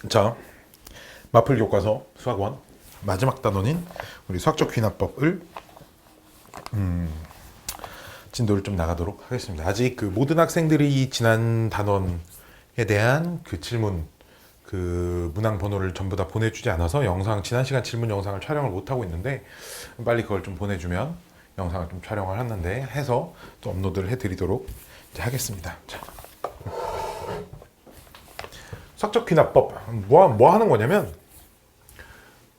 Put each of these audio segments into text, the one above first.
자, 마플 교과서 수학 1 마지막 단원인 우리 수학적 귀납법을 진도를 좀 나가도록 하겠습니다. 아직 그 모든 학생들이 지난 단원에 대한 그 질문 그 문항 번호를 전부 다 보내주지 않아서 지난 시간 질문 영상을 촬영을 못 하고 있는데, 빨리 그걸 좀 보내주면 영상을 좀 촬영을 하는데 해서 또 업로드를 해드리도록 이제 하겠습니다. 자, 수학적 귀납법 뭐 하는 거냐면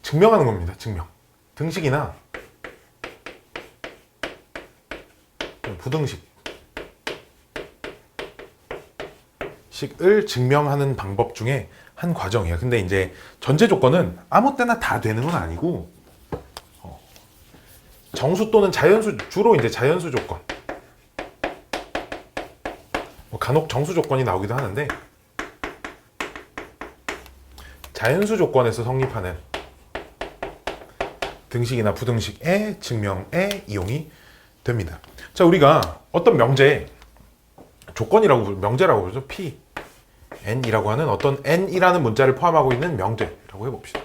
증명하는 겁니다. 증명. 등식이나 부등식 식을 증명하는 방법 중에 한 과정이에요. 근데 이제 전제 조건은 아무 때나 다 되는 건 아니고, 정수 또는 자연수, 주로 이제 자연수 조건, 간혹 정수 조건이 나오기도 하는데, 자연수 조건에서 성립하는 등식이나 부등식의 증명에 이용이 됩니다. 자, 우리가 어떤 명제라고 그러죠. P, N이라고 하는 어떤 N이라는 문자를 포함하고 있는 명제라고 해봅시다.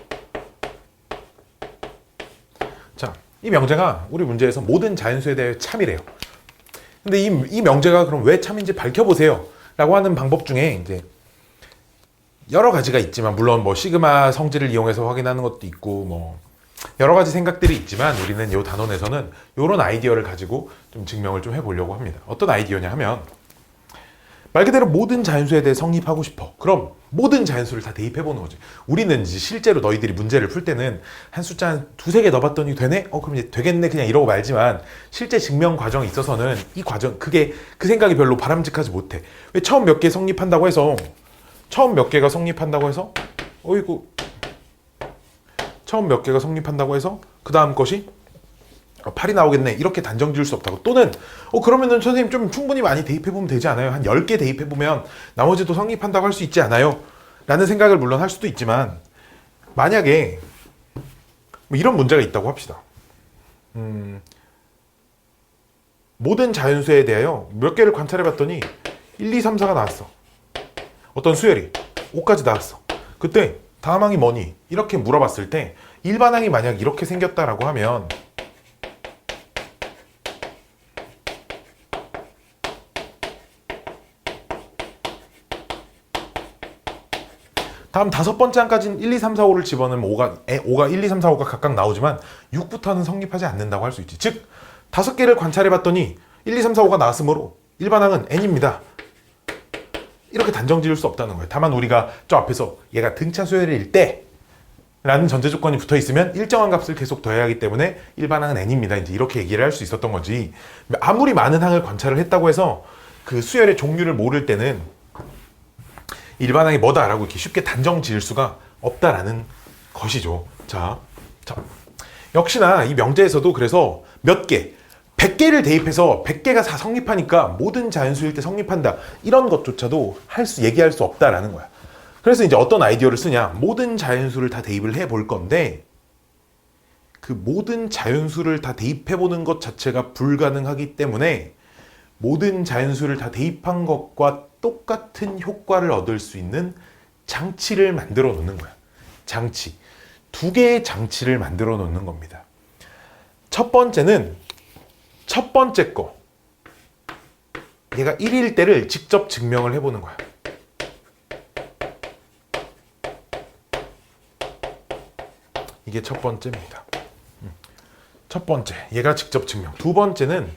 자, 이 명제가 우리 문제에서 모든 자연수에 대해 참이래요. 근데 이 명제가 그럼 왜 참인지 밝혀보세요 라고 하는 방법 중에 이제 여러 가지가 있지만, 물론 뭐 시그마 성질을 이용해서 확인하는 것도 있고 뭐 여러 가지 생각들이 있지만, 우리는 이 단원에서는 이런 아이디어를 가지고 좀 증명을 좀 해보려고 합니다. 어떤 아이디어냐 하면, 말 그대로 모든 자연수에 대해 성립하고 싶어. 그럼 모든 자연수를 다 대입해보는 거지. 우리는 이제 실제로 너희들이 문제를 풀 때는 한 숫자 한 두세 개 넣어봤더니 되네? 그럼 이제 되겠네 그냥 이러고 말지만, 실제 증명 과정에 있어서는 이 과정, 그 생각이 별로 바람직하지 못해. 왜 처음 몇 개 성립한다고 해서 처음 몇 개가 성립한다고 해서 그 다음 것이 8이 나오겠네 이렇게 단정 지을 수 없다고. 또는 그러면은 선생님 좀 충분히 많이 대입해보면 되지 않아요? 한 10개 대입해보면 나머지도 성립한다고 할 수 있지 않아요? 라는 생각을 물론 할 수도 있지만, 만약에 뭐 이런 문제가 있다고 합시다. 모든 자연수에 대하여 몇 개를 관찰해봤더니 1, 2, 3, 4가 나왔어. 어떤 수열이 5까지 나왔어. 그때 다음 항이 뭐니? 이렇게 물어봤을 때 일반항이 만약 이렇게 생겼다라고 하면, 다음 다섯 번째 항까지는 1, 2, 3, 4, 5를 집어넣으면 5가 1, 2, 3, 4, 5가 각각 나오지만 6부터는 성립하지 않는다고 할 수 있지. 즉, 5개를 관찰해봤더니 1, 2, 3, 4, 5가 나왔으므로 일반항은 n입니다. 이렇게 단정 지을 수 없다는 거예요. 다만 우리가 저 앞에서 얘가 등차 수열일 때 라는 전제 조건이 붙어 있으면 일정한 값을 계속 더해야 하기 때문에 일반항은 n입니다. 이제 이렇게 얘기를 할 수 있었던 거지. 아무리 많은 항을 관찰을 했다고 해서 그 수열의 종류를 모를 때는 일반항이 뭐다라고 이렇게 쉽게 단정 지을 수가 없다라는 것이죠. 자, 역시나 이 명제에서도 그래서 몇 개, 100개를 대입해서 100개가 다 성립하니까 모든 자연수일 때 성립한다, 이런 것조차도 얘기할 수 없다라는 거야. 그래서 이제 어떤 아이디어를 쓰냐, 모든 자연수를 다 대입을 해볼 건데, 그 모든 자연수를 다 대입해보는 것 자체가 불가능하기 때문에 모든 자연수를 다 대입한 것과 똑같은 효과를 얻을 수 있는 장치를 만들어 놓는 거야. 장치. 2개의 장치를 만들어 놓는 겁니다. 첫 번째는 첫 번째 거. 얘가 1일 때를 직접 증명을 해보는 거야. 이게 첫 번째입니다. 첫 번째, 얘가 직접 증명. 두 번째는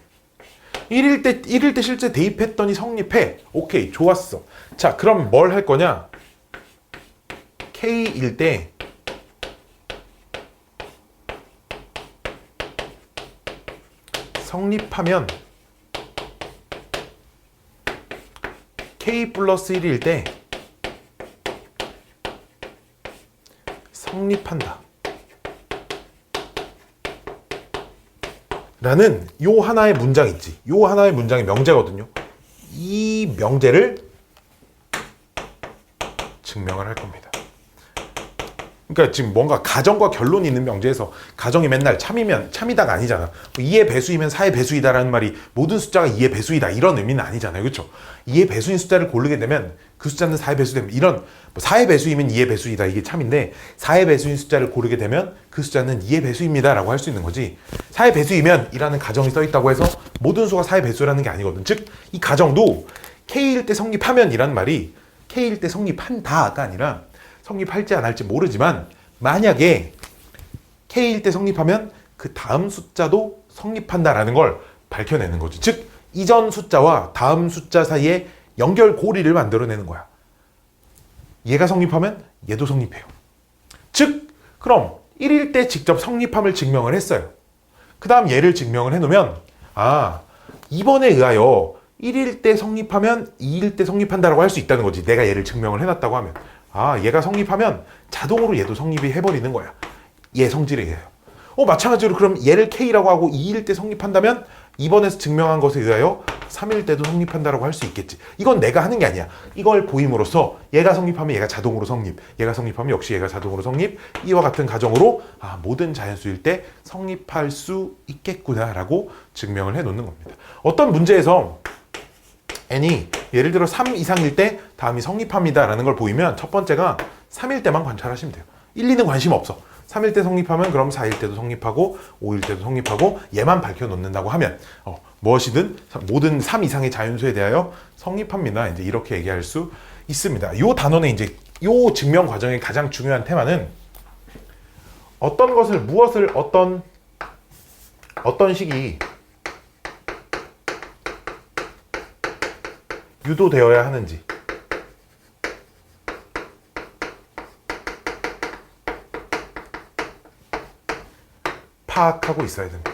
1일 때 실제 대입했더니 성립해. 오케이, 좋았어. 자, 그럼 뭘 할 거냐? K일 때 성립하면 K 플러스 1일 때 성립한다 라는 요 하나의 문장 있지. 요 하나의 문장이 명제거든요. 이 명제를 증명을 할 겁니다. 그러니까 지금 뭔가 가정과 결론이 있는 명제에서 가정이 맨날 참이면 참이다가 아니잖아. 2의 배수이면 4의 배수이다라는 말이 모든 숫자가 2의 배수이다 이런 의미는 아니잖아요. 그렇죠? 2의 배수인 숫자를 고르게 되면 그 숫자는 4의 배수되면 이런 4의 배수이면 2의 배수이다 이게 참인데 4의 배수인 숫자를 고르게 되면 그 숫자는 2의 배수입니다 라고 할 수 있는 거지. 4의 배수이면 이라는 가정이 써있다고 해서 모든 수가 4의 배수라는 게 아니거든. 즉 이 가정도 K일 때 성립하면 이란 말이 K일 때 성립한다가 아니라 성립할지 안 할지 모르지만 만약에 K일 때 성립하면 그 다음 숫자도 성립한다라는 걸 밝혀내는 거지. 즉 이전 숫자와 다음 숫자 사이에 연결고리를 만들어내는 거야. 얘가 성립하면 얘도 성립해요. 즉 그럼 1일 때 직접 성립함을 증명을 했어요. 그 다음 얘를 증명을 해놓으면 이번에 의하여 1일 때 성립하면 2일 때 성립한다라고 할 수 있다는 거지. 내가 얘를 증명을 해놨다고 하면 얘가 성립하면 자동으로 얘도 성립이 해버리는 거야. 얘 성질에 의해요. 마찬가지로 그럼 얘를 K라고 하고 2일 때 성립한다면 이번에서 증명한 것에 의하여 3일 때도 성립한다라고 할 수 있겠지. 이건 내가 하는 게 아니야. 이걸 보임으로써 얘가 성립하면 얘가 자동으로 성립, 얘가 성립하면 역시 얘가 자동으로 성립, 이와 같은 가정으로 모든 자연수일 때 성립할 수 있겠구나라고 증명을 해놓는 겁니다. 어떤 문제에서 n이 예를 들어 3 이상일 때 다음이 성립합니다 라는 걸 보이면 첫 번째가 3일 때만 관찰하시면 돼요. 1, 2는 관심 없어. 3일 때 성립하면 그럼 4일 때도 성립하고 5일 때도 성립하고 얘만 밝혀놓는다고 하면 무엇이든 모든 3 이상의 자연수에 대하여 성립합니다. 이제 이렇게 얘기할 수 있습니다. 이 단원의 이제 이 증명 과정의 가장 중요한 테마는 어떤 것을 무엇을 어떤 식이 유도되어야 하는지 파악하고 있어야 됩니다.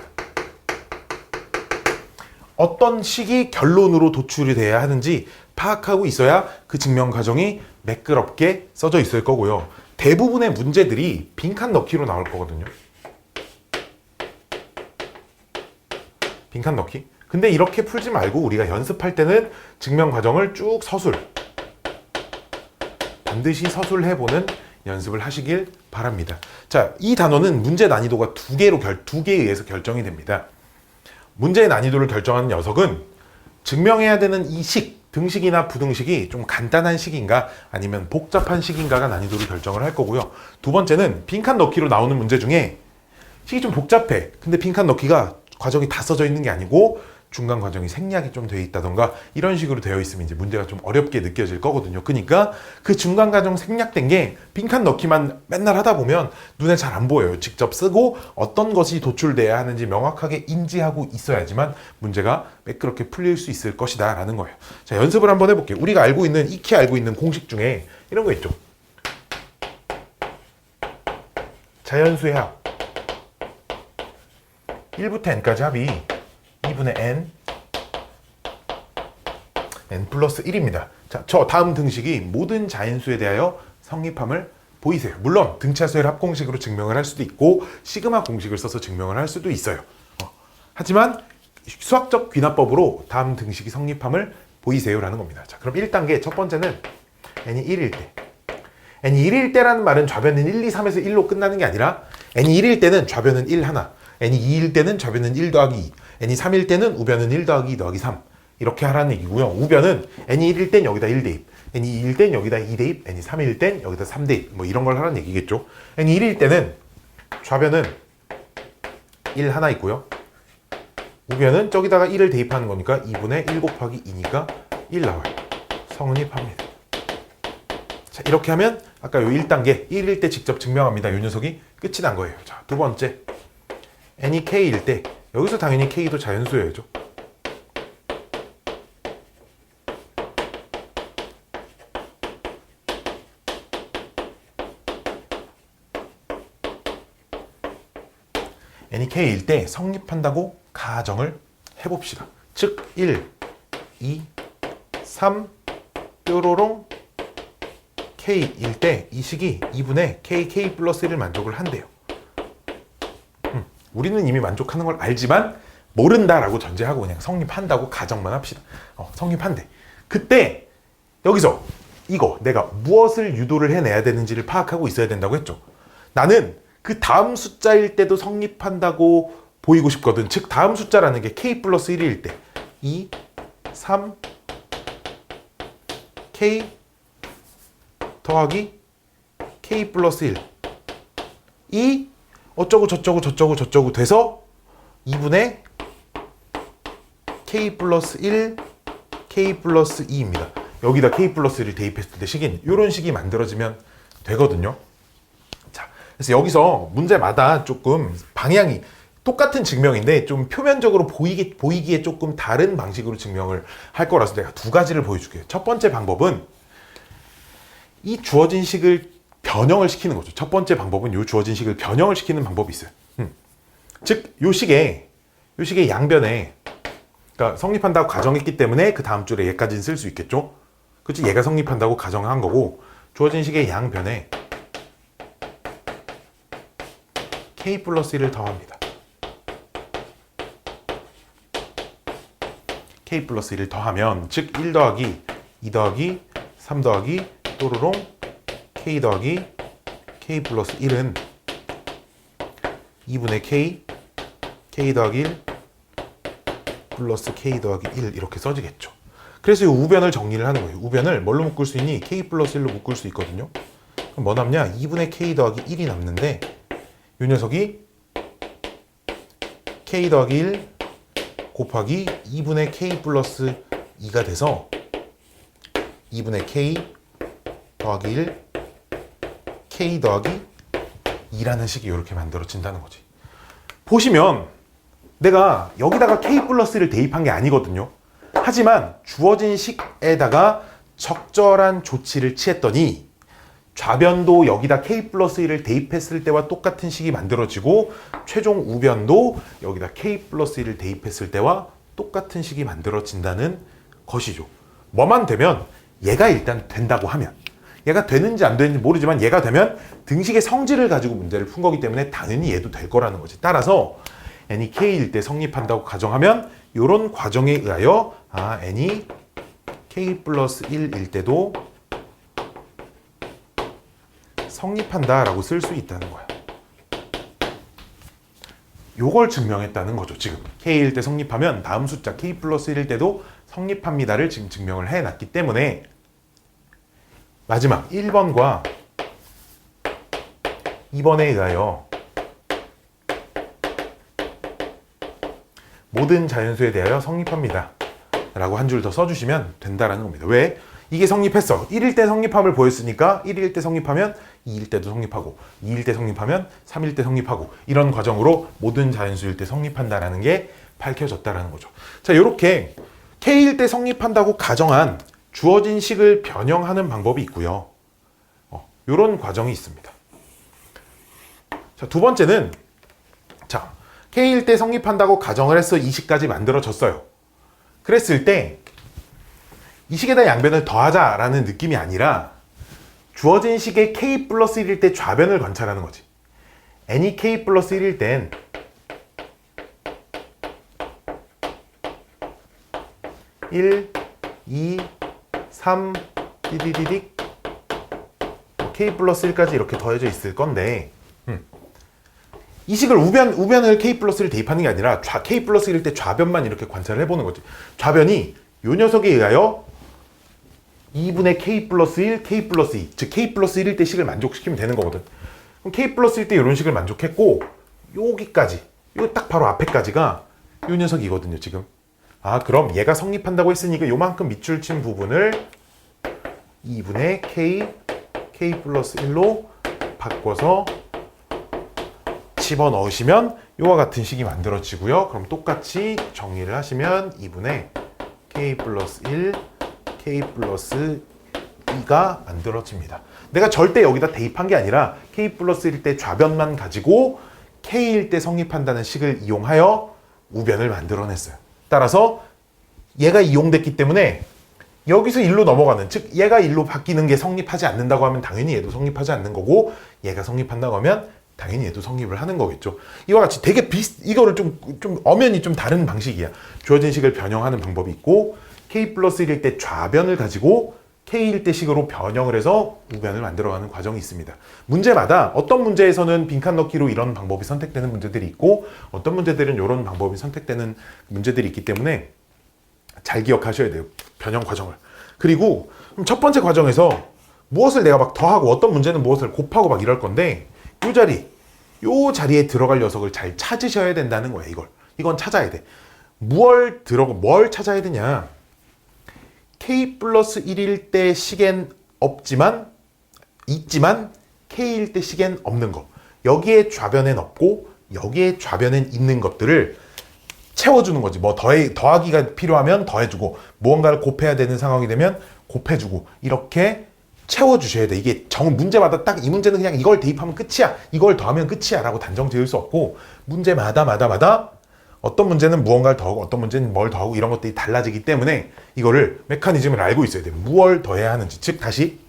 어떤 식이 결론으로 도출이 돼야 하는지 파악하고 있어야 그 증명 과정이 매끄럽게 써져 있을 거고요. 대부분의 문제들이 빈칸 넣기로 나올 거거든요. 빈칸 넣기. 근데 이렇게 풀지 말고 우리가 연습할 때는 증명 과정을 쭉 반드시 서술해보는 연습을 하시길 바랍니다. 자, 이 단원은 문제 난이도가 두 개에 의해서 결정이 됩니다. 문제의 난이도를 결정하는 녀석은 증명해야 되는 이 등식이나 부등식이 좀 간단한 식인가 아니면 복잡한 식인가가 난이도를 결정을 할 거고요. 두 번째는 빈칸 넣기로 나오는 문제 중에 식이 좀 복잡해. 근데 빈칸 넣기가 과정이 다 써져 있는 게 아니고 중간 과정이 생략이 좀 되어 있다던가 이런 식으로 되어 있으면 이제 문제가 좀 어렵게 느껴질 거거든요. 그러니까 그 중간 과정 생략된 게 빈칸 넣기만 맨날 하다 보면 눈에 잘 안 보여요. 직접 쓰고 어떤 것이 도출돼야 하는지 명확하게 인지하고 있어야지만 문제가 매끄럽게 풀릴 수 있을 것이다 라는 거예요. 자, 연습을 한번 해볼게요. 우리가 익히 알고 있는 공식 중에 이런 거 있죠. 자연수의 합 1부터 n까지 합이 2분의 n 플러스 1입니다. 자, 저 다음 등식이 모든 자연수에 대하여 성립함을 보이세요. 물론 등차수의 합공식으로 증명을 할 수도 있고 시그마 공식을 써서 증명을 할 수도 있어요. 하지만 수학적 귀납법으로 다음 등식이 성립함을 보이세요라는 겁니다. 자, 그럼 1단계 첫 번째는 n이 1일 때. n이 1일 때라는 말은 좌변은 1, 2, 3에서 1로 끝나는 게 아니라 n이 1일 때는 좌변은 1 하나, n이 2일 때는 좌변은 1 더하기 2, n이 3일 때는 우변은 1 더하기 2 더하기 3 이렇게 하라는 얘기고요. 우변은 n이 1일 땐 여기다 1 대입, n이 2일 땐 여기다 2 대입, n이 3일 땐 여기다 3 대입 뭐 이런 걸 하라는 얘기겠죠. n이 1일 때는 좌변은 1 하나 있고요. 우변은 저기다가 1을 대입하는 거니까 2분의 1 곱하기 2니까 1 나와요. 성립합니다. 자, 이렇게 하면 아까 요 1단계 1일 때 직접 증명합니다. 요 녀석이 끝이 난 거예요. 자, 두 번째 n이 k일 때 여기서 당연히 k도 자연수여야죠. n이 k일 때 성립한다고 가정을 해봅시다. 즉 1, 2, 3 뾰로롱 k일 때 이 식이 2분의 k 플러스 1을 만족을 한대요. 우리는 이미 만족하는 걸 알지만 모른다라고 전제하고 그냥 성립한다고 가정만 합시다. 성립한대. 그때 여기서 이거 내가 무엇을 유도를 해내야 되는지를 파악하고 있어야 된다고 했죠. 나는 그 다음 숫자일 때도 성립한다고 보이고 싶거든. 즉 다음 숫자라는 게 k 플러스 1일 때 2, 3, k 더하기 k 플러스 1 이 어쩌고 저쩌고 저쩌고 저쩌고 돼서 2분의 k 플러스 1 k 플러스 2입니다. 여기다 k 플러스 1을 대입했을 때 식인 이런 식이 만들어지면 되거든요. 자, 그래서 여기서 문제마다 조금 방향이 똑같은 증명인데 좀 표면적으로 보이기에 조금 다른 방식으로 증명을 할 거라서 내가 두 가지를 보여줄게요. 첫 번째 방법은 이 주어진 식을 변형을 시키는 거죠. 첫 번째 방법은 이 주어진 식을 변형을 시키는 방법이 있어요. 즉, 이 식의 양변에 그러니까 성립한다고 가정했기 때문에 그 다음 줄에 얘까지는 쓸 수 있겠죠. 그치? 얘가 성립한다고 가정한 거고 주어진 식의 양변에 k 플러스 1을 더합니다. k 플러스 1을 더하면 즉 1 더하기 2 더하기 3 더하기 또르롱 k 더하기 k 플러스 1은 2분의 k 더하기 1 플러스 k 더하기 1 이렇게 써지겠죠. 그래서 이 우변을 정리를 하는 거예요. 우변을 뭘로 묶을 수 있니? k 플러스 1로 묶을 수 있거든요. 그럼 뭐 남냐? 2분의 k 더하기 1이 남는데 이 녀석이 k 더하기 1 곱하기 2분의 k 플러스 2가 돼서 2분의 k 더하기 1 k 더하기 2라는 식이 이렇게 만들어진다는 거지. 보시면 내가 여기다가 k 플러스를 대입한 게 아니거든요. 하지만 주어진 식에다가 적절한 조치를 취했더니 좌변도 여기다 k 플러스 1을 대입했을 때와 똑같은 식이 만들어지고 최종 우변도 여기다 k 플러스 1을 대입했을 때와 똑같은 식이 만들어진다는 것이죠. 뭐만 되면 얘가 일단 된다고 하면 얘가 되는지 안 되는지 모르지만 얘가 되면 등식의 성질을 가지고 문제를 푼 거기 때문에 당연히 얘도 될 거라는 거지. 따라서 n이 k일 때 성립한다고 가정하면 이런 과정에 의하여 n이 k 플러스 1일 때도 성립한다 라고 쓸 수 있다는 거야. 요걸 증명했다는 거죠. 지금 k일 때 성립하면 다음 숫자 k 플러스 1일 때도 성립합니다를 지금 증명을 해놨기 때문에 마지막 1번과 2번에 의하여 모든 자연수에 대하여 성립합니다 라고 한 줄 더 써주시면 된다라는 겁니다. 왜? 이게 성립했어. 1일 때 성립함을 보였으니까 1일 때 성립하면 2일 때도 성립하고 2일 때 성립하면 3일 때 성립하고 이런 과정으로 모든 자연수일 때 성립한다라는 게 밝혀졌다라는 거죠. 자, 이렇게 k일 때 성립한다고 가정한 주어진 식을 변형하는 방법이 있고요. 이런 과정이 있습니다. 자, 두 번째는 자, k일 때 성립한다고 가정을 해서 이 식까지 만들어졌어요. 그랬을 때 이 식에다 양변을 더하자라는 느낌이 아니라 주어진 식의 k 플러스 1일 때 좌변을 관찰하는 거지. n이 k 플러스 1일 땐 (1, 2, 3) 띠디디딕 k 플러스 1까지 이렇게 더해져 있을 건데 이 식을 우변을 k 플러스를 대입하는 게 아니라 k 플러스 1일 때 좌변만 이렇게 관찰을 해보는 거지. 좌변이 이 녀석에 의하여 2분의 k 플러스 1, k 플러스 2 즉 k 플러스 1일 때 식을 만족시키면 되는 거거든. 그럼 k 플러스 1일 때 이런 식을 만족했고 여기까지 요 딱 바로 앞에까지가 이 녀석이거든요. 지금 그럼 얘가 성립한다고 했으니까 요만큼 밑줄 친 부분을 2분의 k 플러스 1로 바꿔서 집어넣으시면 이와 같은 식이 만들어지고요. 그럼 똑같이 정리를 하시면 2분의 k 플러스 1, k 플러스 2가 만들어집니다. 내가 절대 여기다 대입한 게 아니라 k 플러스 1일 때 좌변만 가지고 k일 때 성립한다는 식을 이용하여 우변을 만들어냈어요. 따라서 얘가 이용됐기 때문에 여기서 1로 넘어가는, 즉 얘가 1로 바뀌는 게 성립하지 않는다고 하면 당연히 얘도 성립하지 않는 거고, 얘가 성립한다고 하면 당연히 얘도 성립을 하는 거겠죠. 이와 같이 되게 이거를 좀 엄연히 좀 다른 방식이야. 주어진 식을 변형하는 방법이 있고, k 플러스 1일 때 좌변을 가지고 K일 때 식으로 변형을 해서 우변을 만들어가는 과정이 있습니다. 문제마다 어떤 문제에서는 빈칸 넣기로 이런 방법이 선택되는 문제들이 있고 어떤 문제들은 이런 방법이 선택되는 문제들이 있기 때문에 잘 기억하셔야 돼요. 변형 과정을. 그리고 첫 번째 과정에서 무엇을 내가 막 더하고 어떤 문제는 무엇을 곱하고 막 이럴 건데 요 자리에 들어갈 녀석을 잘 찾으셔야 된다는 거예요. 이건 찾아야 돼. 뭘 찾아야 되냐? K 플러스 1일 때 식엔 있지만 K일 때 식엔 없는 거. 여기에 좌변엔 없고 여기에 좌변엔 있는 것들을 채워주는 거지. 뭐 더하기가 필요하면 더해주고 무언가를 곱해야 되는 상황이 되면 곱해주고 이렇게 채워주셔야 돼. 이게 문제마다 딱 이 문제는 그냥 이걸 대입하면 끝이야. 이걸 더하면 끝이야. 라고 단정 지을 수 없고 문제마다 어떤 문제는 무언가를 더하고 어떤 문제는 뭘 더하고 이런 것들이 달라지기 때문에 이거를 메커니즘을 알고 있어야 돼요. 무엇을 더해야 하는지. 즉 다시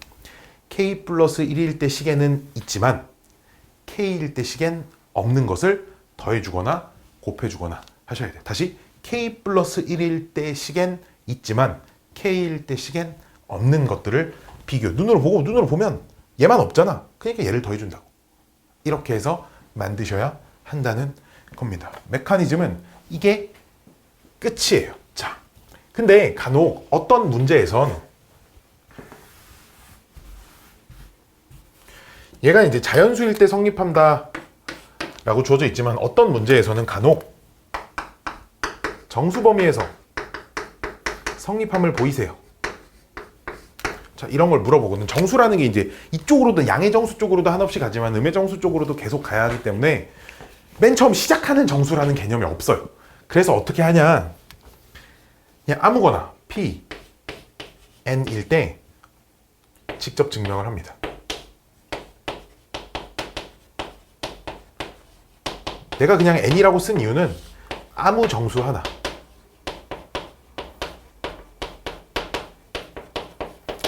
K 플러스 1일 때 식에는 있지만 K일 때 식엔 없는 것을 더해주거나 곱해주거나 하셔야 돼요. 다시 K 플러스 1일 때 식엔 있지만 K일 때 식엔 없는 것들을 눈으로 보면 얘만 없잖아. 그러니까 얘를 더해준다고. 이렇게 해서 만드셔야 한다는 겁니다. 메커니즘은 이게 끝이에요. 자, 근데 간혹 어떤 문제에선 얘가 이제 자연수일 때 성립한다 라고 주어져 있지만 어떤 문제에서는 간혹 정수 범위에서 성립함을 보이세요. 자, 이런 걸 물어보거든. 정수라는 게 이제 이쪽으로도 양의 정수 쪽으로도 한없이 가지만 음의 정수 쪽으로도 계속 가야 하기 때문에 맨 처음 시작하는 정수라는 개념이 없어요. 그래서 어떻게 하냐? 그냥 아무거나 P, N일 때 직접 증명을 합니다. 내가 그냥 N이라고 쓴 이유는 아무 정수 하나,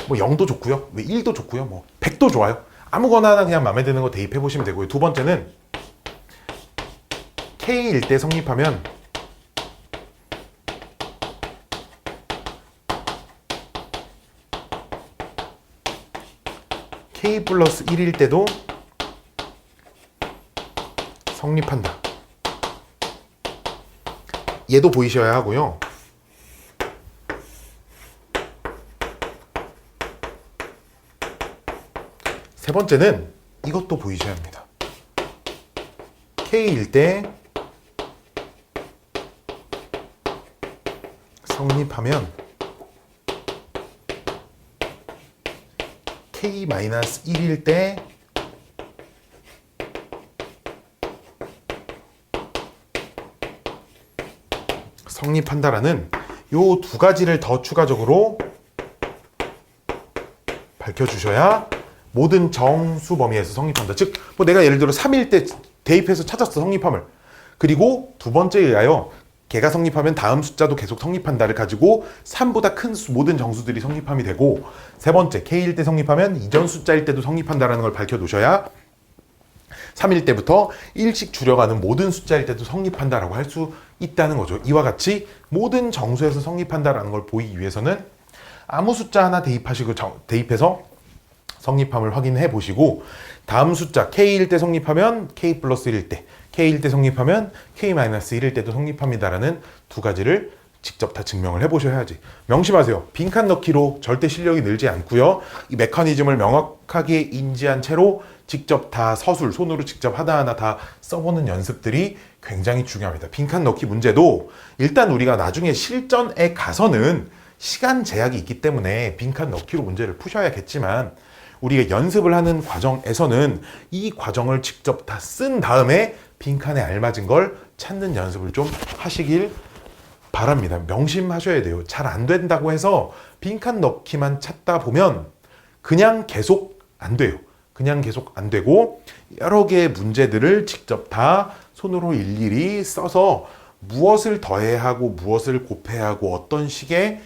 뭐 0도 좋고요, 1도 좋고요, 뭐 100도 좋아요. 아무거나 하나 그냥 마음에 드는 거 대입해 보시면 되고요. 두 번째는 K일 때 성립하면 K 플러스 1일 때도 성립한다. 얘도 보이셔야 하고요. 세 번째는 이것도 보이셔야 합니다. K일 때 성립하면 K-1일 때 성립한다라는 요 두 가지를 더 추가적으로 밝혀주셔야 모든 정수 범위에서 성립한다. 즉, 뭐 내가 예를 들어 3일 때 대입해서 찾았어, 성립함을. 그리고 두 번째에 의하여 걔가 성립하면 다음 숫자도 계속 성립한다를 가지고 3보다 큰 모든 정수들이 성립함이 되고, 세 번째, K일 때 성립하면 이전 숫자일 때도 성립한다라는 걸 밝혀놓으셔야 3일 때부터 1씩 줄여가는 모든 숫자일 때도 성립한다라고 할 수 있다는 거죠. 이와 같이 모든 정수에서 성립한다라는 걸 보이기 위해서는 아무 숫자 하나 대입해서 성립함을 확인해 보시고, 다음 숫자 K일 때 성립하면 K 플러스 1일 때, K일 때 성립하면 K-1일 때도 성립합니다라는 두 가지를 직접 다 증명을 해보셔야지. 명심하세요. 빈칸 넣기로 절대 실력이 늘지 않고요. 이 메커니즘을 명확하게 인지한 채로 직접 다 손으로 직접 하나하나 다 써보는 연습들이 굉장히 중요합니다. 빈칸 넣기 문제도 일단 우리가 나중에 실전에 가서는 시간 제약이 있기 때문에 빈칸 넣기로 문제를 푸셔야겠지만, 우리가 연습을 하는 과정에서는 이 과정을 직접 다 쓴 다음에 빈칸에 알맞은 걸 찾는 연습을 좀 하시길 바랍니다. 명심하셔야 돼요. 잘 안 된다고 해서 빈칸 넣기만 찾다 보면 그냥 계속 안 돼요. 그냥 계속 안 되고 여러 개의 문제들을 직접 다 손으로 일일이 써서 무엇을 더해야 하고 무엇을 곱해야 하고 어떤 식의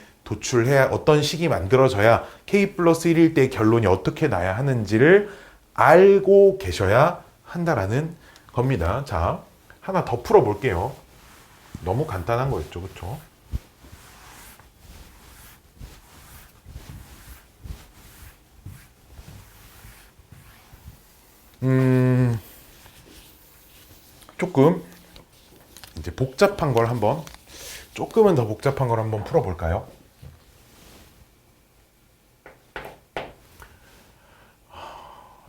어떤 식이 만들어져야 K 플러스 1일 때 결론이 어떻게 나야 하는지를 알고 계셔야 한다라는 겁니다. 자, 하나 더 풀어볼게요. 너무 간단한 거였죠, 그렇죠? 조금 이제 복잡한 걸 한번 조금은 더 복잡한 걸 한번 풀어볼까요?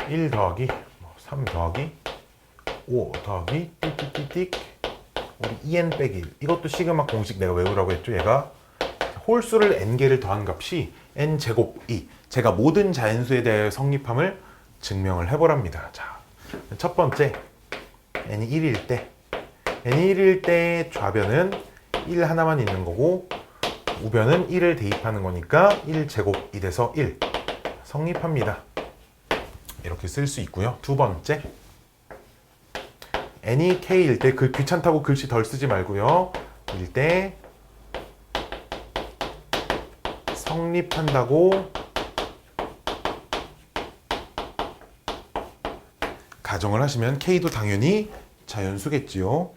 (1 더하기 3 더하기 5 더하기 띡띡띡띡) 우리 2n 빼기 1 이것도 시그마 공식 내가 외우라고 했죠. 얘가 홀수를 n개를 더한 값이 n제곱 2 제가 모든 자연수에 대해 성립함을 증명을 해보랍니다. 자, 첫 번째 n이 1일 때 n이 1일 때 좌변은 1 하나만 있는 거고 우변은 1을 대입하는 거니까 1제곱이 돼서 1 성립합니다. 이렇게 쓸 수 있고요. 두 번째 n이 k일 때 귀찮다고 글씨 덜 쓰지 말고요. 일 때 성립한다고 가정을 하시면 k도 당연히 자연수겠지요.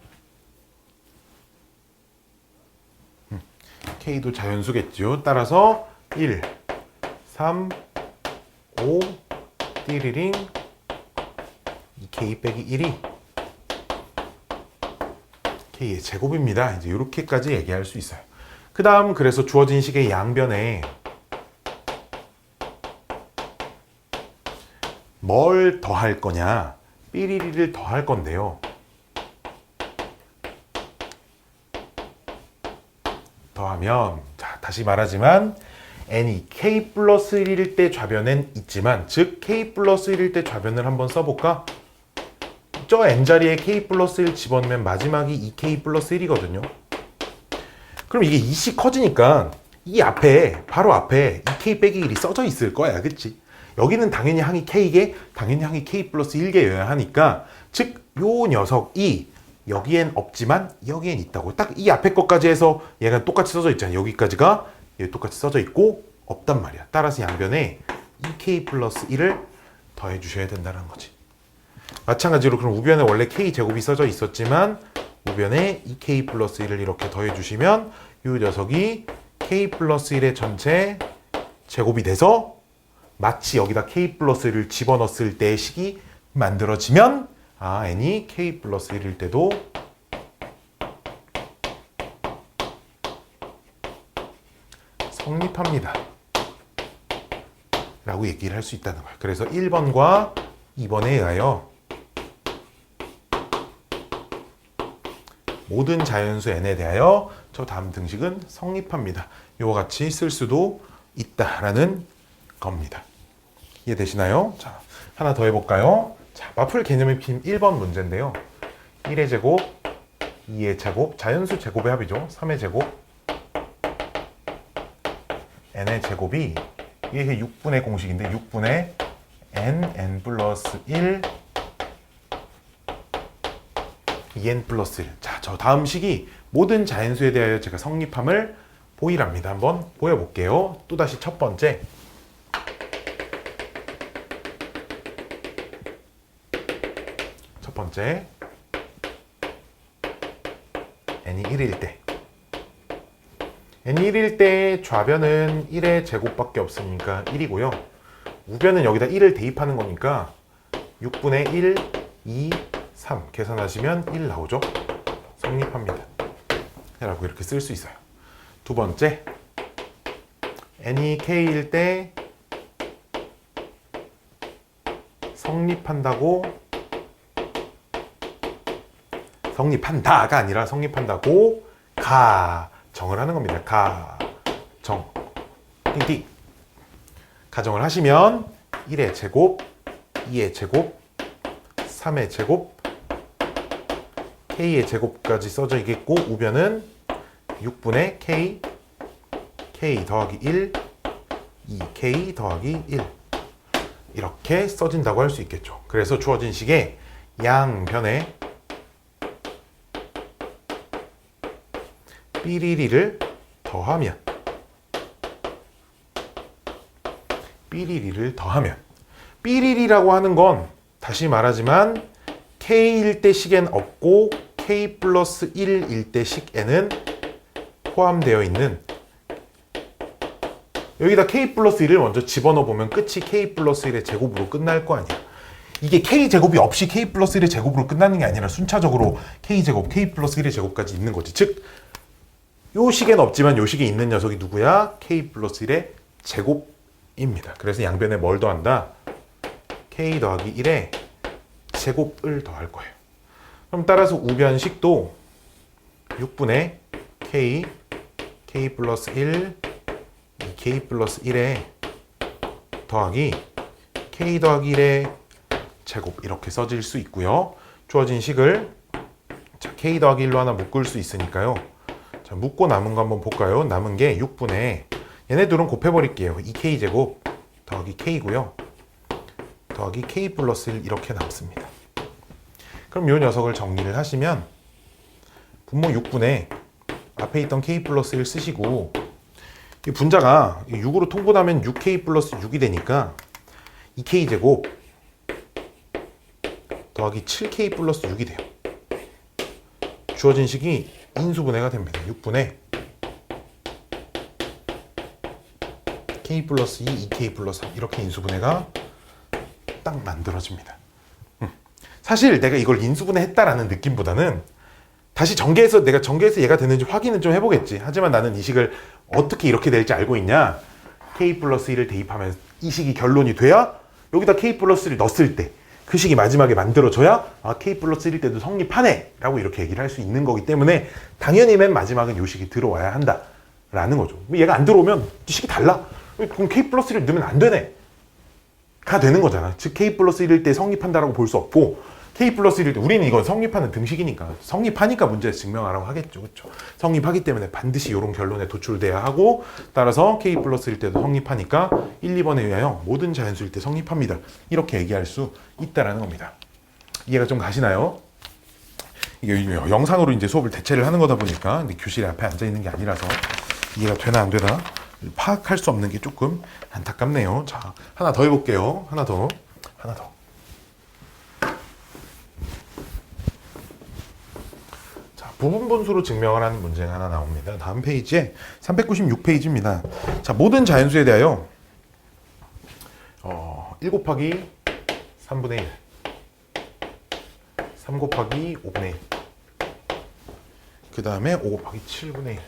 k도 자연수겠지요. 따라서 1, 3, 5, 띠리링 2k 빼기 1이 k의 제곱입니다. 이제 이렇게까지 얘기할 수 있어요. 그 다음 그래서 주어진 식의 양변에 뭘 더할 거냐? 삐리리를 더할 건데요. 더하면 자 다시 말하지만 n이 k 플러스 1일 때 좌변엔 있지만 즉 k 플러스 1일 때 좌변을 한번 써볼까? 저 n자리에 k 플러스 1 집어넣으면 마지막이 2k 플러스 1이거든요. 그럼 이게 2씩 커지니까 이 앞에 바로 앞에 2k 빼기 1이 써져 있을 거야. 그치? 여기는 당연히 항이 k게 당연히 항이 k 플러스 1개여야 하니까 즉 요 녀석이 여기엔 없지만 여기엔 있다고. 딱 이 앞에 것까지 해서 얘가 똑같이 써져 있잖아요. 여기까지가 얘 똑같이 써져 있고 없단 말이야. 따라서 양변에 2k 플러스 1을 더해 주셔야 된다는 거지. 마찬가지로 그럼 우변에 원래 k 제곱이 써져 있었지만 우변에 2k 플러스 1을 이렇게 더해 주시면 이 녀석이 k 플러스 1의 전체 제곱이 돼서 마치 여기다 k 플러스 1을 집어넣었을 때의 식이 만들어지면 아 n이 k 플러스 1일 때도 성립합니다 라고 얘기를 할 수 있다는 거예요. 그래서 1번과 2번에 의하여 모든 자연수 n에 대하여 저 다음 등식은 성립합니다. 이와 같이 쓸 수도 있다라는 겁니다. 이해되시나요? 자, 하나 더 해볼까요? 자, 마플 개념 입힘 1번 문제인데요. 1의 제곱, 2의 제곱, 자연수 제곱의 합이죠. 3의 제곱, n의 제곱이 이게 6분의 공식인데 6분의 n 플러스 1 2n 플러스 1. 자, 저 다음 식이 모든 자연수에 대하여 제가 성립함을 보이랍니다. 한번 보여볼게요. 또다시 첫 번째. 첫 번째. n이 1일 때. n이 1일 때 좌변은 1의 제곱밖에 없으니까 1이고요. 우변은 여기다 1을 대입하는 거니까 6분의 1, 2, 3 계산하시면 1 나오죠. 성립합니다. 라고 이렇게 쓸 수 있어요. 두 번째, n이 k일 때 성립한다고 성립한다가 아니라 성립한다고 가정을 하는 겁니다. 가정 띵띵 가정을 하시면 1의 제곱, 2의 제곱, 3의 제곱, k의 제곱까지 써져 있겠고 우변은 6분의 k, k 더하기 1, 2k 더하기 1 이렇게 써진다고 할 수 있겠죠. 그래서 주어진 식의 양변에 삐리리를 더하면 삐리리라고 하는 건 다시 말하지만 k일 때 식엔 없고 k 플러스 1일 때 식에는 포함되어 있는 여기다 k 플러스 1을 먼저 집어넣어 보면 끝이 k 플러스 1의 제곱으로 끝날 거 아니야. 이게 K제곱이 없이 K 플러스 1의 제곱으로 끝나는 게 아니라 순차적으로 K제곱, K 플러스 1의 제곱까지 있는 거지. 즉, 요 식엔 없지만 요 식에 있는 녀석이 누구야? K 플러스 1의 제곱입니다. 그래서 양변에 뭘 더한다? K 더하기 1의 제곱을 더할 거예요. 그럼 따라서 우변식도 6분의 K, K 플러스 1, K 플러스 1의 더하기 K 더하기 1의 제곱 이렇게 써질 수 있고요. 주어진 식을 자, K 더하기 1로 하나 묶을 수 있으니까요. 자, 묶고 남은 거 한번 볼까요? 남은 게 6분의 얘네 둘은 곱해버릴게요. 2K제곱 더하기 K고요. 더하기 K 플러스 1 이렇게 남습니다. 그럼 이 녀석을 정리를 하시면 분모 6분의 앞에 있던 K 플러스 1 쓰시고 이 분자가 6으로 통분하면 6K 플러스 6이 되니까 2K제곱 더하기 7K 플러스 6이 돼요. 주어진 식이 인수분해가 됩니다. 6분의 K 플러스 2, 2K 플러스 3 이렇게 인수분해가 딱 만들어집니다. 사실 내가 이걸 인수분해 했다라는 느낌보다는 다시 전개해서 내가 전개해서 얘가 되는지 확인은 좀 해보겠지. 하지만 나는 이 식을 어떻게 이렇게 될지 알고 있냐. K 플러스 1을 대입하면 이 식이 결론이 돼야 여기다 K 플러스 1을 넣었을 때 그 식이 마지막에 만들어져야 아 K 플러스 1일 때도 성립하네 라고 이렇게 얘기를 할 수 있는 거기 때문에 당연히 맨 마지막은 이 식이 들어와야 한다 라는 거죠. 얘가 안 들어오면 이 식이 달라. 그럼 K 플러스 1을 넣으면 안 되네 가 되는 거잖아. 즉 K 플러스 1일 때 성립한다라고 볼 수 없고 K 플러스 1일 때 우리는 이건 성립하는 등식이니까 성립하니까 문제에서 증명하라고 하겠죠. 그렇죠? 성립하기 때문에 반드시 이런 결론에 도출돼야 하고 따라서 K 플러스 1일 때도 성립하니까 1, 2번에 의하여 모든 자연수일 때 성립합니다. 이렇게 얘기할 수 있다라는 겁니다. 이해가 좀 가시나요? 이게 영상으로 이제 수업을 대체를 하는 거다 보니까 근데 교실 앞에 앉아 있는 게 아니라서 이해가 되나 안 되나 파악할 수 없는 게 조금 안타깝네요. 자, 하나 더 해볼게요. 하나 더. 부분 분수로 증명을 하는 문제가 하나 나옵니다. 다음 페이지에 396페이지입니다. 자, 모든 자연수에 대하여 1 곱하기 3분의 1 3 곱하기 5분의 1 그 다음에 5 곱하기 7분의 1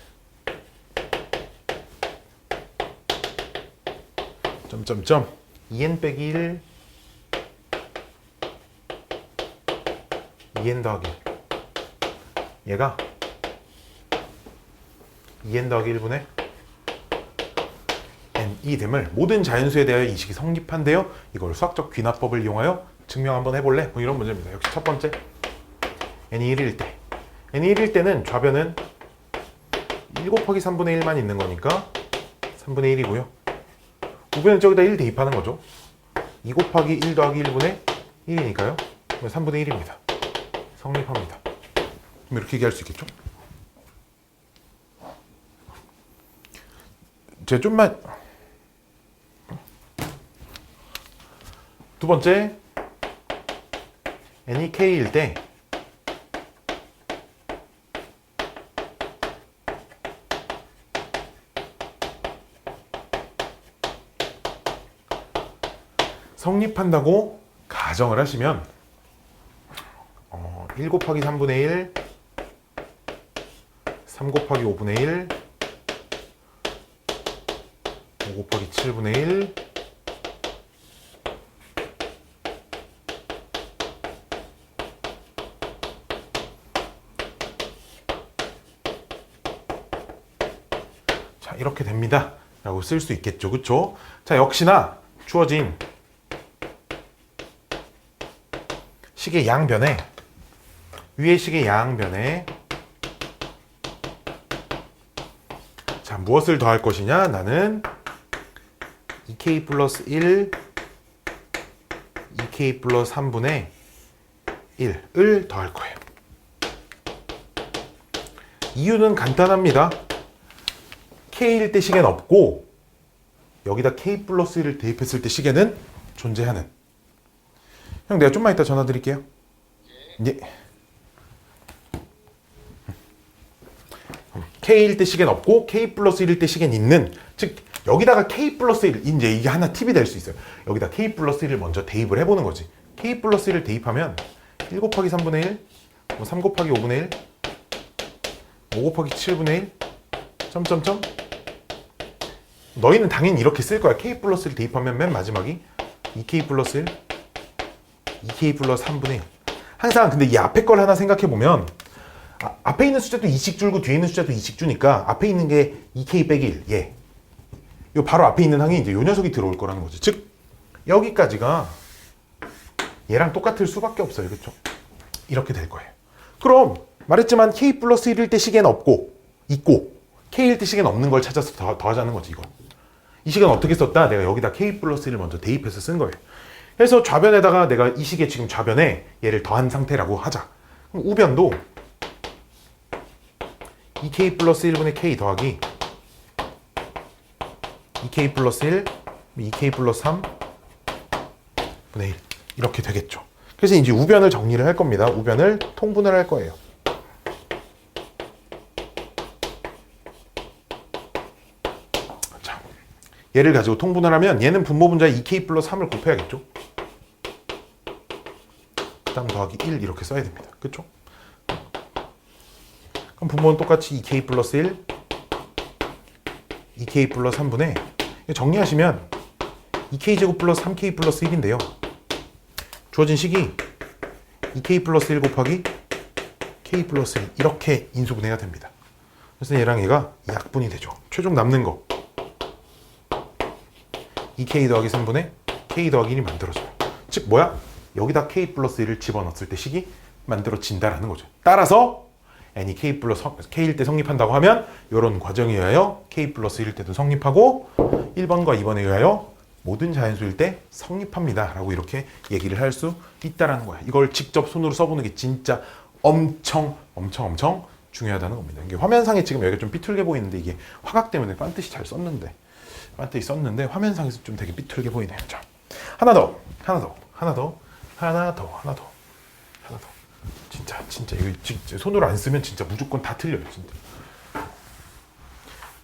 점점점 2n 빼기 1 2n 더하기 1 얘가 2n 더하기 1분의 n이 됨을 모든 자연수에 대하여 이 식이 성립한대요. 이걸 수학적 귀납법을 이용하여 증명 한번 해볼래? 뭐 이런 문제입니다. 역시 첫 번째 n이 1일 때 n이 1일 때는 좌변은 1 곱하기 3분의 1만 있는 거니까 3분의 1이고요. 우변은 저기다 1 대입하는 거죠. 2 곱하기 1 더하기 1분의 1이니까요. 3분의 1입니다. 성립합니다. 이렇게 얘기할 수 있겠죠? 제가 좀만 두 번째 n이 k일 때 성립한다고 가정을 하시면 1 곱하기 3분의 1 3 곱하기 5분의 1 5 곱하기 7분의 1 자, 이렇게 됩니다 라고 쓸 수 있겠죠. 그쵸? 자, 역시나 주어진 식의 양변에 위의 식의 양변에 자, 무엇을 더할 것이냐? 나는 2k 플러스 1 2k 플러스 3분의 1을 더할 거예요. 이유는 간단합니다. k일 때 식에는 없고 여기다 k 플러스 1을 대입했을 때 식에는 존재하는. 형, 내가 좀만 이따 전화 드릴게요. 예. K일 때 식엔 없고 K 플러스 1일 때 식엔 있는, 즉 여기다가 K 플러스 1, 이제 이게 하나 팁이 될 수 있어요. 여기다 K 플러스 1을 먼저 대입을 해보는 거지. k 플러스 1을 대입하면 1 곱하기 3분의 1, 뭐 3 곱하기 5분의 1, 5 곱하기 7분의 1, 점점점. 너희는 당연히 이렇게 쓸 거야. k 플러스 1 대입하면 맨 마지막이 2k 플러스 1, 2k 플러스 3분의 1. 항상 근데 이 앞에 걸 하나 생각해 보면 앞에 있는 숫자도 2씩 줄고 뒤에 있는 숫자도 2씩 주니까 앞에 있는 게 2k 빼기 1. 예. 요 바로 앞에 있는 항이 이제 요 녀석이 들어올 거라는 거지. 즉 여기까지가 얘랑 똑같을 수밖에 없어요. 그렇죠? 이렇게 될 거예요. 그럼 말했지만 k 플러스 1일 때 식에는 없고 있고 k일 때 식에는 없는 걸 찾아서 더하자는 거지. 이거. 이 식은 어떻게 썼다? 내가 여기다 k 플러스 1을 먼저 대입해서 쓴 거예요. 그래서 좌변에다가 내가 이 식의 지금 좌변에 얘를 더한 상태라고 하자. 그럼 우변도 2k 플러스 1분의 k 더하기 2k 플러스 1, 2k 플러스 3 분의 1 이렇게 되겠죠. 그래서 이제 우변을 정리를 할 겁니다. 우변을 통분을 할 거예요. 자, 얘를 가지고 통분을 하면 얘는 분모분자에 2k 플러스 3을 곱해야겠죠. 그 다음 더하기 1 이렇게 써야 됩니다. 그렇죠? 그럼 분모는 똑같이 2k 플러스 1, 2k 플러스 3분의 정리하시면 2k 제곱 플러스 3k 플러스 1인데요. 주어진 식이 2k 플러스 1 곱하기 k 플러스 1 이렇게 인수분해가 됩니다. 그래서 얘랑 얘가 약분이 되죠. 최종 남는 거 2k 더하기 3분의 k 더하기 1이 만들어져요. 즉 뭐야? 여기다 k 플러스 1을 집어넣었을 때 식이 만들어진다라는 거죠. 따라서 n이 k 플러스 k일 때 성립한다고 하면 이런 과정에 의하여 k 플러스 1일 때도 성립하고 1번과 2번에 의하여 모든 자연수일 때 성립합니다 라고 이렇게 얘기를 할 수 있다라는 거야. 이걸 직접 손으로 써보는 게 진짜 엄청 중요하다는 겁니다. 이게 화면상에 지금 여기가 좀 삐뚤게 보이는데 이게 화각 때문에 반드시 잘 썼는데 화면상에서 좀 되게 삐뚤게 보이네요. 자, 하나 더. 진짜 이거 진짜 손으로 안 쓰면 진짜 무조건 다 틀려요. 진짜.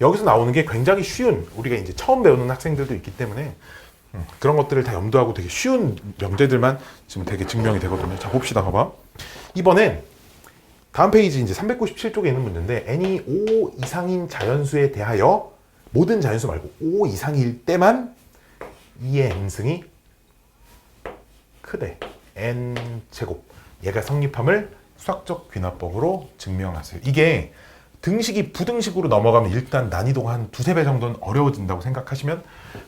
여기서 나오는 게 굉장히 쉬운, 우리가 이제 처음 배우는 학생들도 있기 때문에 그런 것들을 다 염두하고 되게 쉬운 명제들만 지금 되게 증명이 되거든요. 자, 봅시다. 봐봐. 이번엔 다음 페이지 이제 397쪽에 있는 문제인데 n이 5 이상인 자연수에 대하여 모든 자연수 말고 5 이상일 때만 2의 n승이 크대. n제곱. 얘가 성립함을 수학적 귀납법으로 증명하세요. 이게 등식이 부등식으로 넘어가면 일단 난이도가 한 두세 배 정도는 어려워진다고 생각하시면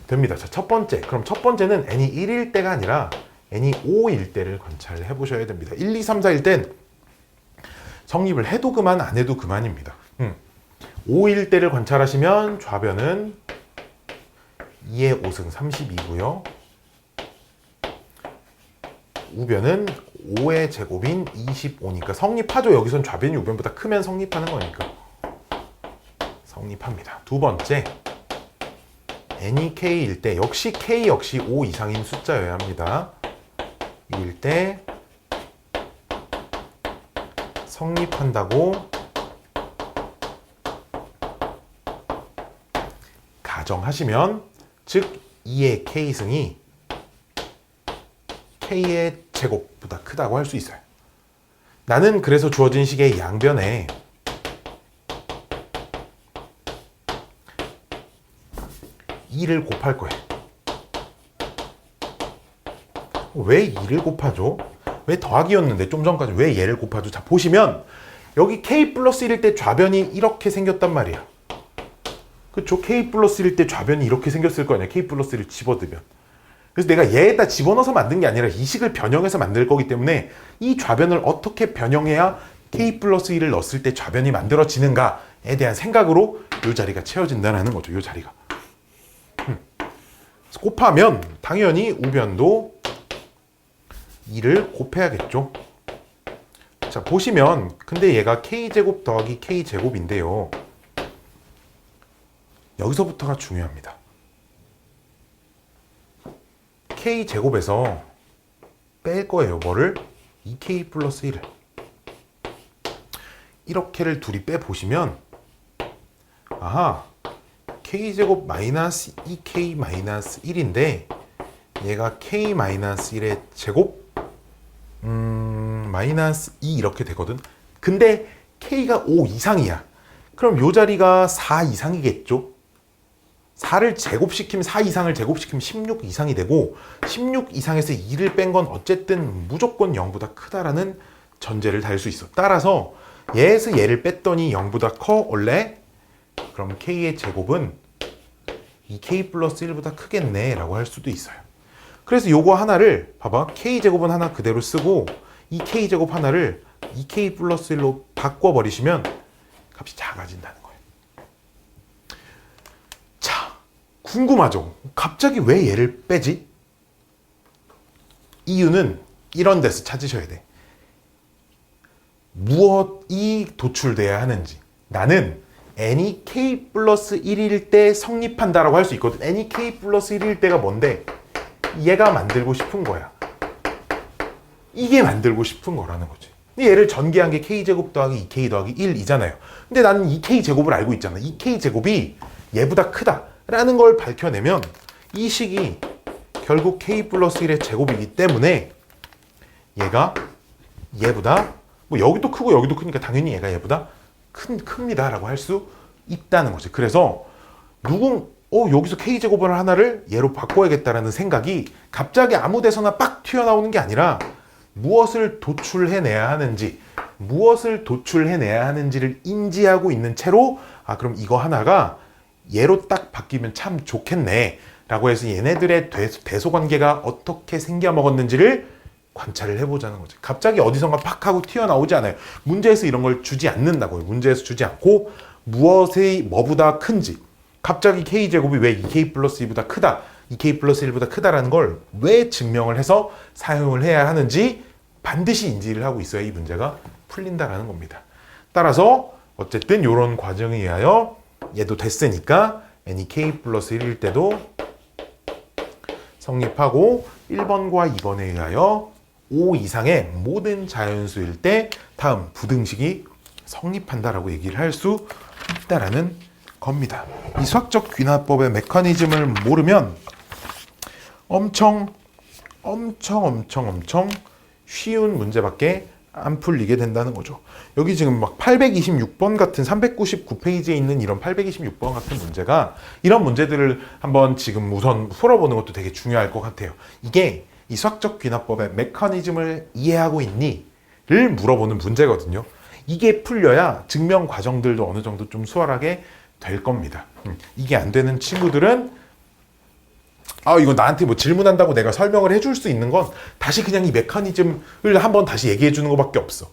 됩니다. 자, 첫 번째. 그럼 첫 번째는 n이 1일 때가 아니라 n이 5일 때를 관찰을 해보셔야 됩니다. 1, 2, 3, 4일 땐 성립을 해도 그만 안 해도 그만입니다. 5일 때를 관찰하시면 좌변은 2의 5승 32고요. 우변은 5의 제곱인 25니까 성립하죠. 여기선 좌변이 우변보다 크면 성립하는 거니까 성립합니다. 두 번째, n이 k일 때 역시 k 역시 5 이상인 숫자여야 합니다. 이일 때 성립한다고 가정하시면 즉 2의 k승이 k의 제곱보다 크다고 할 수 있어요. 나는 그래서 주어진 식의 양변에 (2를) 곱할 거예요. 왜 2를 곱하죠? 왜 더하기였는데 좀 전까지 왜 얘를 곱하죠? 자, 보시면 여기 k 플러스 1일 때 좌변이 이렇게 생겼단 말이야. 그쵸? k 플러스 1일 때 좌변이 이렇게 생겼을 거 아니야. k 플러스 1을 집어넣으면. 그래서 내가 얘에다 집어넣어서 만든 게 아니라 이 식을 변형해서 만들 거기 때문에 이 좌변을 어떻게 변형해야 k 플러스 1을 넣었을 때 좌변이 만들어지는가에 대한 생각으로 이 자리가 채워진다는 거죠. 이 자리가. 곱하면 당연히 우변도 2를 곱해야겠죠. 자, 보시면 근데 얘가 k제곱 더하기 k제곱인데요. 여기서부터가 중요합니다. k제곱에서 뺄 거예요. 뭐를? 2k 플러스 1을. 이렇게를 둘이 빼보시면 아하, k제곱 마이너스 2k 마이너스 1인데 얘가 k 마이너스 1의 제곱 마이너스 2 이렇게 되거든. 근데 K가 5 이상이야. 그럼 요 자리가 4 이상이겠죠? 4를 제곱시키면 4 이상을 제곱시키면 16 이상이 되고 16 이상에서 2를 뺀 건 어쨌든 무조건 0보다 크다라는 전제를 달 수 있어. 따라서 얘에서 얘를 뺐더니 0보다 커 원래? 그럼 K의 제곱은 2K 플러스 1보다 크겠네 라고 할 수도 있어요. 그래서 요거 하나를 봐봐. K제곱은 하나 그대로 쓰고 2K제곱 하나를 2K 플러스 1로 바꿔버리시면 값이 작아진다는 거예요. 자, 궁금하죠? 갑자기 왜 얘를 빼지? 이유는 이런 데서 찾으셔야 돼. 무엇이 도출돼야 하는지. 나는 n이 k 플러스 1일 때 성립한다라고 할 수 있거든. n이 k 플러스 1일 때가 뭔데? 얘가 만들고 싶은 거야. 이게 만들고 싶은 거라는 거지. 얘를 전개한 게 k제곱 더하기 2k 더하기 1이잖아요. 근데 나는 2k제곱을 알고 있잖아. 2k제곱이 얘보다 크다라는 걸 밝혀내면 이 식이 결국 k 플러스 1의 제곱이기 때문에 얘가 얘보다 뭐 여기도 크고 여기도 크니까 당연히 얘가 얘보다 큽니다 라고 할 수 있다는 거지. 그래서 여기서 k제곱을 하나를 얘로 바꿔야겠다라는 생각이 갑자기 아무 데서나 빡 튀어나오는 게 아니라 무엇을 도출해내야 하는지를 인지하고 있는 채로 그럼 이거 하나가 얘로 딱 바뀌면 참 좋겠네 라고 해서 얘네들의 대소관계가 어떻게 생겨먹었는지를 관찰을 해보자는 거죠. 갑자기 어디선가 팍 하고 튀어나오지 않아요. 문제에서 이런 걸 주지 않는다고요. 문제에서 주지 않고 무엇이 뭐보다 큰지, 갑자기 k제곱이 왜 2k 플러스 2보다 크다, 2k 플러스 1보다 크다라는 걸 왜 증명을 해서 사용을 해야 하는지 반드시 인지를 하고 있어야 이 문제가 풀린다라는 겁니다. 따라서 어쨌든 이런 과정에 의하여 얘도 됐으니까 n이 k 플러스 1일 때도 성립하고 1번과 2번에 의하여 5 이상의 모든 자연수일 때 다음 부등식이 성립한다라고 얘기를 할 수 있다라는 겁니다. 이 수학적 귀납법의 메커니즘을 모르면 엄청 쉬운 문제밖에 안 풀리게 된다는 거죠. 여기 지금 막 826번 같은 399페이지에 있는 이런 826번 같은 문제가, 이런 문제들을 한번 지금 우선 풀어보는 것도 되게 중요할 것 같아요. 이게 이 수학적 귀납법의 메커니즘을 이해하고 있니? 를 물어보는 문제거든요. 이게 풀려야 증명 과정들도 어느 정도 좀 수월하게 될 겁니다. 이게 안 되는 친구들은 이거 나한테 뭐 질문한다고 내가 설명을 해줄 수 있는 건 다시 그냥 이 메커니즘을 한번 다시 얘기해 주는 것밖에 없어.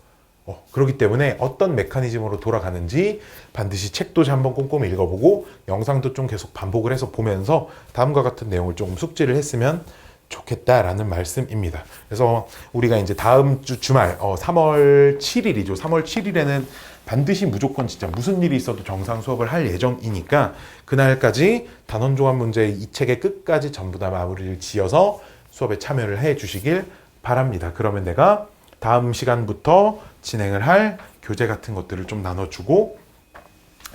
그렇기 때문에 어떤 메커니즘으로 돌아가는지 반드시 책도 한번 꼼꼼히 읽어보고 영상도 좀 계속 반복을 해서 보면서 다음과 같은 내용을 조금 숙지를 했으면 좋겠다라는 말씀입니다. 그래서 우리가 이제 다음 주 주말 3월 7일이죠. 3월 7일에는 반드시 무조건 진짜 무슨 일이 있어도 정상 수업을 할 예정이니까 그날까지 단원종합 문제 이 책의 끝까지 전부 다 마무리를 지어서 수업에 참여를 해 주시길 바랍니다. 그러면 내가 다음 시간부터 진행을 할 교재 같은 것들을 좀 나눠주고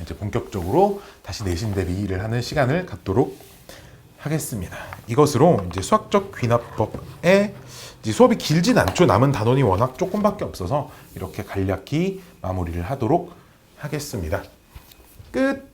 이제 본격적으로 다시 내신 대비 일을 하는 시간을 갖도록 하겠습니다. 이것으로 이제 수학적 귀납법의 수업이 길진 않죠. 남은 단원이 워낙 조금밖에 없어서 이렇게 간략히 마무리를 하도록 하겠습니다. 끝!